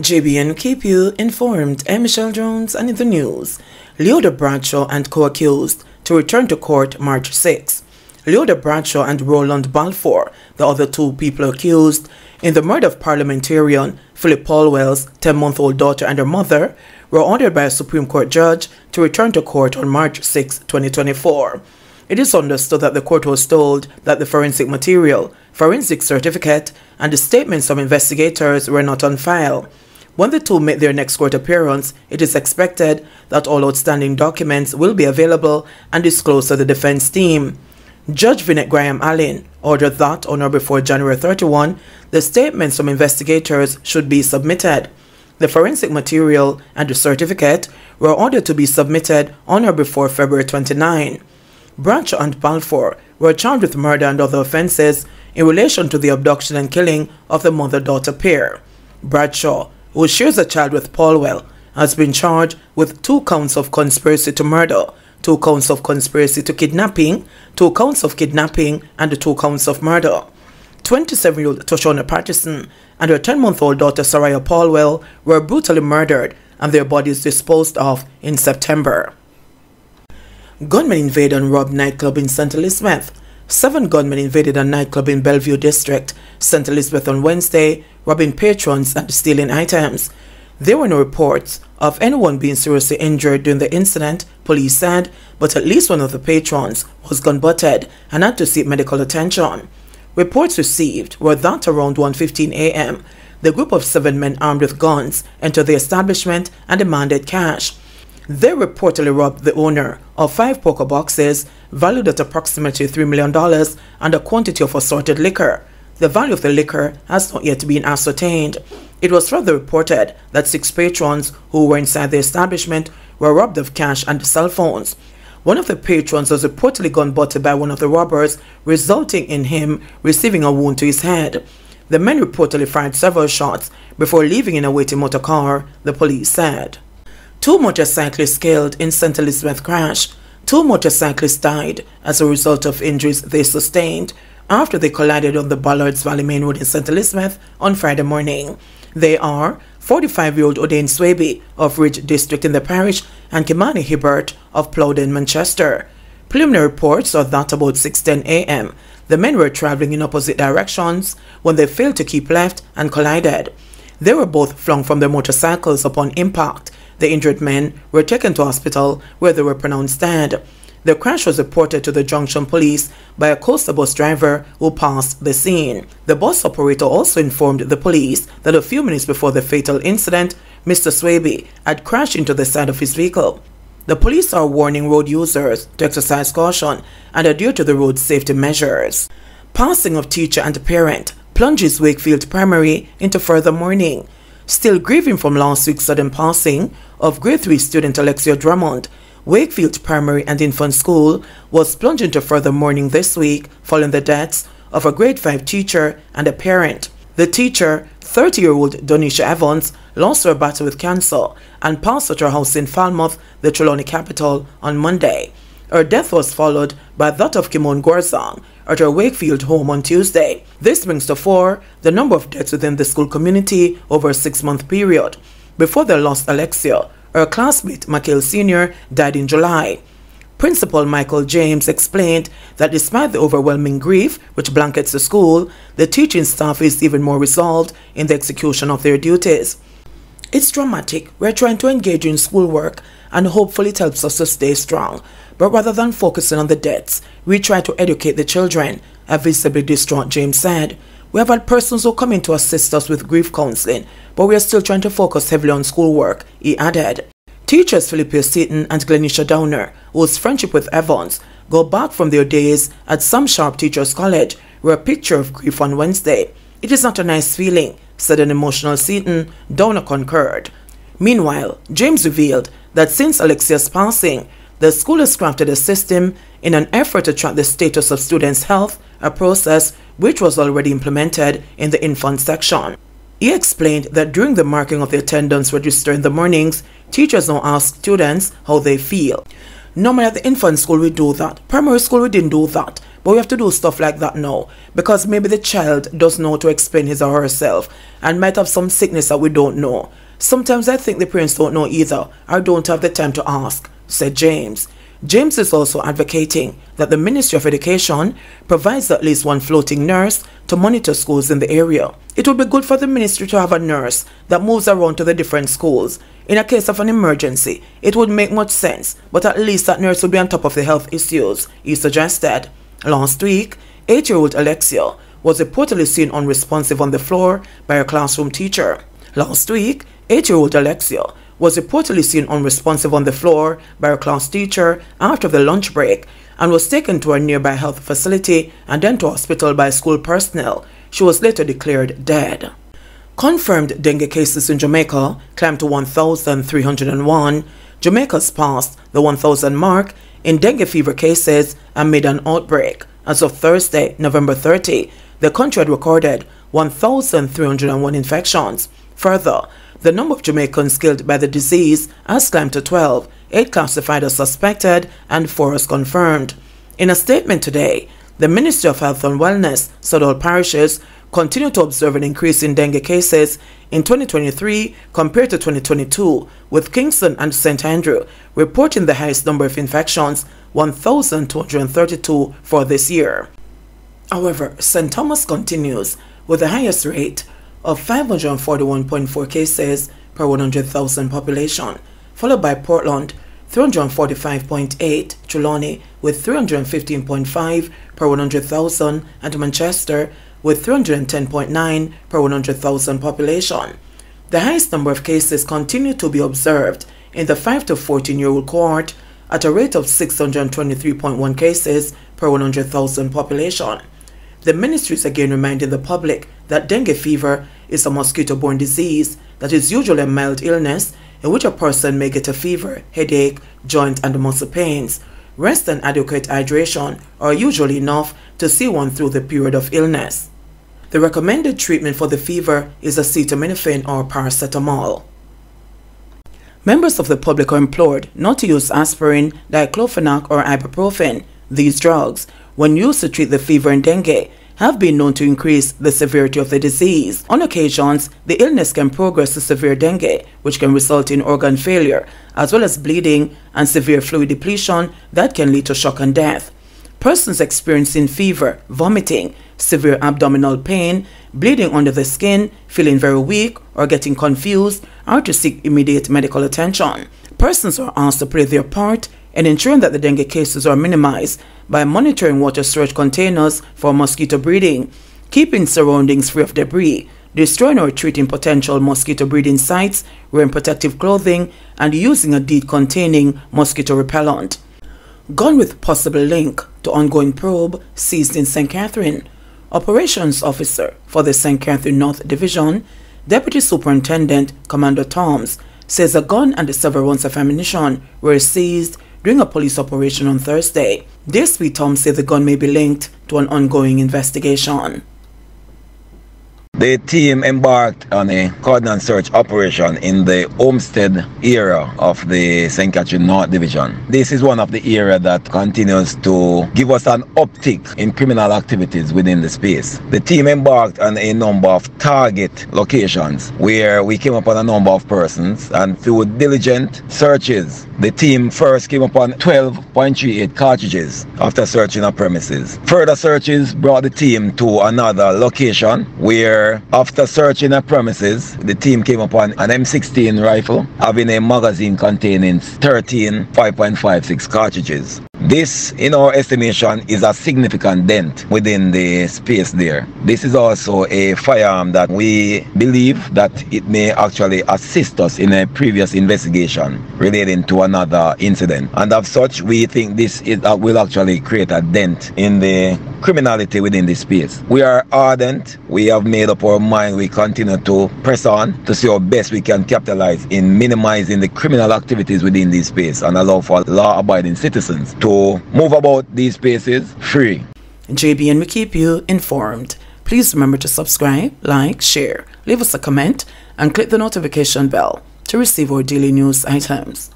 JBN keep you informed. I'm Michelle Jones, and in the news, Leota Bradshaw and co-accused to return to court March 6. Leota Bradshaw and Roland Balfour, the other two people accused in the murder of parliamentarian Philip Polwell's 10-month-old daughter and her mother, were ordered by a Supreme Court judge to return to court on March 6, 2024. It is understood that the court was told that the forensic material, forensic certificate, and the statements of investigators were not on file. When the two make their next court appearance, it is expected that all outstanding documents will be available and disclosed to the defense team. Judge Vinette Graham Allen ordered that on or before January 31, the statements from investigators should be submitted. The forensic material and the certificate were ordered to be submitted on or before February 29. Bradshaw and Balfour were charged with murder and other offences in relation to the abduction and killing of the mother-daughter pair. Bradshaw, who shares a child with Polwell, has been charged with 2 counts of conspiracy to murder, 2 counts of conspiracy to kidnapping, 2 counts of kidnapping, and 2 counts of murder. 27-year-old Toshona Patterson and her 10-month-old daughter Soraya Polwell were brutally murdered and their bodies disposed of in September. Gunmen invade and rob nightclub in St. Elizabeth. 7 gunmen invaded a nightclub in Bellevue District, St. Elizabeth on Wednesday, robbing patrons and stealing items. There were no reports of anyone being seriously injured during the incident, police said, but at least one of the patrons was gun-butted and had to seek medical attention. Reports received were that around 1:15 a.m., the group of 7 men armed with guns entered the establishment and demanded cash. They reportedly robbed the owner of 5 poker boxes valued at approximately $3 million and a quantity of assorted liquor. The value of the liquor has not yet been ascertained. It was further reported that 6 patrons who were inside the establishment were robbed of cash and cell phones. One of the patrons was reportedly gun-butted by one of the robbers, resulting in him receiving a wound to his head. The men reportedly fired several shots before leaving in a waiting motor car, the police said. 2 motorcyclists killed in St. Elizabeth crash. 2 motorcyclists died as a result of injuries they sustained after they collided on the Ballards Valley Main Road in St. Elizabeth on Friday morning. They are 45-year-old Odain Swaby of Ridge District in the parish and Kimani Hibbert of Plowden, Manchester. Preliminary reports are that about 6:10 a.m. the men were traveling in opposite directions when they failed to keep left and collided. They were both flung from their motorcycles upon impact. The injured men were taken to hospital where they were pronounced dead. The crash was reported to the Junction Police by a coaster bus driver who passed the scene. The bus operator also informed the police that a few minutes before the fatal incident, Mr. Swaby had crashed into the side of his vehicle. The police are warning road users to exercise caution and adhere to the road safety measures. Passing of teacher and parent plunges Wakefield Primary into further mourning. Still grieving from last week's sudden passing of grade 3 student Alexia Drummond, Wakefield Primary and Infant School was plunged into further mourning this week following the deaths of a grade 5 teacher and a parent. The teacher, 30-year-old Donisha Evans, lost her battle with cancer and passed at her house in Falmouth, the Trelawney capital, on Monday. Her death was followed by that of Kimon Gorzang at her Wakefield home on Tuesday. This brings to 4 the number of deaths within the school community over a 6-month period. Before they lost Alexia, her classmate Michael Sr. died in July. Principal Michael James explained that despite the overwhelming grief which blankets the school, the teaching staff is even more resolved in the execution of their duties. It's dramatic. We're trying to engage in schoolwork and hopefully it helps us to stay strong. But rather than focusing on the deaths, we try to educate the children, a visibly distraught James said. We have had persons who come in to assist us with grief counseling, but we are still trying to focus heavily on schoolwork, he added. Teachers Philippa Seaton and Glenisha Downer, whose friendship with Evans go back from their days at Sam Sharp Teachers College, were a picture of grief on Wednesday. It is not a nice feeling, said an emotional Seaton. Downer concurred. Meanwhile, James revealed that since Alexia's passing, the school has crafted a system in an effort to track the status of students' health, a process which was already implemented in the infant section. He explained that during the marking of the attendance register in the mornings, teachers now ask students how they feel. Normally at the infant school we do that, primary school we didn't do that, But we have to do stuff like that now, because maybe the child doesn't know how to explain his or herself and might have some sickness that we don't know. Sometimes I think the parents don't know either, or don't have the time to ask, said James. James is also advocating that the Ministry of Education provides at least one floating nurse to monitor schools in the area. It would be good for the ministry to have a nurse that moves around to the different schools. In a case of an emergency, it would make much sense, but at least that nurse would be on top of the health issues, he suggested. Last week, 8-year-old Alexia was reportedly seen unresponsive on the floor by her classroom teacher. Last week, 8-year-old Alexia was reportedly seen unresponsive on the floor by her class teacher after the lunch break and was taken to a nearby health facility and then to hospital by school personnel. She was later declared dead. Confirmed dengue cases in Jamaica climbed to 1,301. Jamaica's passed the 1,000 mark in dengue fever cases amid an outbreak. As of Thursday, November 30, the country had recorded 1,301 infections. Further, the number of Jamaicans killed by the disease has climbed to 12, 8 classified as suspected and 4 as confirmed. In a statement today, the Ministry of Health and Wellness said all parishes continue to observe an increase in dengue cases in 2023 compared to 2022, with Kingston and St. Andrew reporting the highest number of infections, 1,232 for this year. However, St. Thomas continues with the highest rate of 541.4 cases per 100,000 population, followed by Portland, 345.8, Trelawney with 315.5 per 100,000, and Manchester with 310.9 per 100,000 population. The highest number of cases continue to be observed in the 5 to 14-year-old cohort at a rate of 623.1 cases per 100,000 population. The ministry is again reminding the public that dengue fever is a mosquito-borne disease that is usually a mild illness in which a person may get a fever, headache, joint and muscle pains. Rest and adequate hydration are usually enough to see one through the period of illness. The recommended treatment for the fever is acetaminophen or paracetamol. Members of the public are implored not to use aspirin, diclofenac or ibuprofen. These drugs, when used to treat the fever and dengue, have been known to increase the severity of the disease. On occasions, the illness can progress to severe dengue, which can result in organ failure, as well as bleeding and severe fluid depletion that can lead to shock and death. Persons experiencing fever, vomiting, severe abdominal pain, bleeding under the skin, feeling very weak, or getting confused are to seek immediate medical attention. Persons are asked to play their part in ensuring that the dengue cases are minimized by monitoring water storage containers for mosquito breeding, keeping surroundings free of debris, destroying or treating potential mosquito breeding sites, wearing protective clothing, and using a DEET containing mosquito repellent. Gun with possible link to ongoing probe seized in St. Catherine. Operations Officer for the St. Catherine North Division, Deputy Superintendent Commander Toms, says a gun and several rounds of ammunition were seized during a police operation on Thursday. DSP Toms said the gun may be linked to an ongoing investigation. The team embarked on a cordon search operation in the Homestead area of the St. Catherine North Division. This is one of the areas that continues to give us an uptick in criminal activities within the space. The team embarked on a number of target locations where we came upon a number of persons, and through diligent searches, the team first came upon 12.38 cartridges after searching our premises. Further searches brought the team to another location where, after searching our premises, the team came upon an M16 rifle having a magazine containing 13 5.56 cartridges. This, in our estimation, is a significant dent within the space there. This is also a firearm that we believe that it may actually assist us in a previous investigation relating to another incident. And as such, we think this will actually create a dent in the criminality within this space. We are ardent. We have made up our mind. We continue to press on to see how best we can capitalize in minimizing the criminal activities within this space and allow for law-abiding citizens to move about these spaces free. JBN will keep you informed. Please remember to subscribe, like, share, leave us a comment, and click the notification bell to receive our daily news items.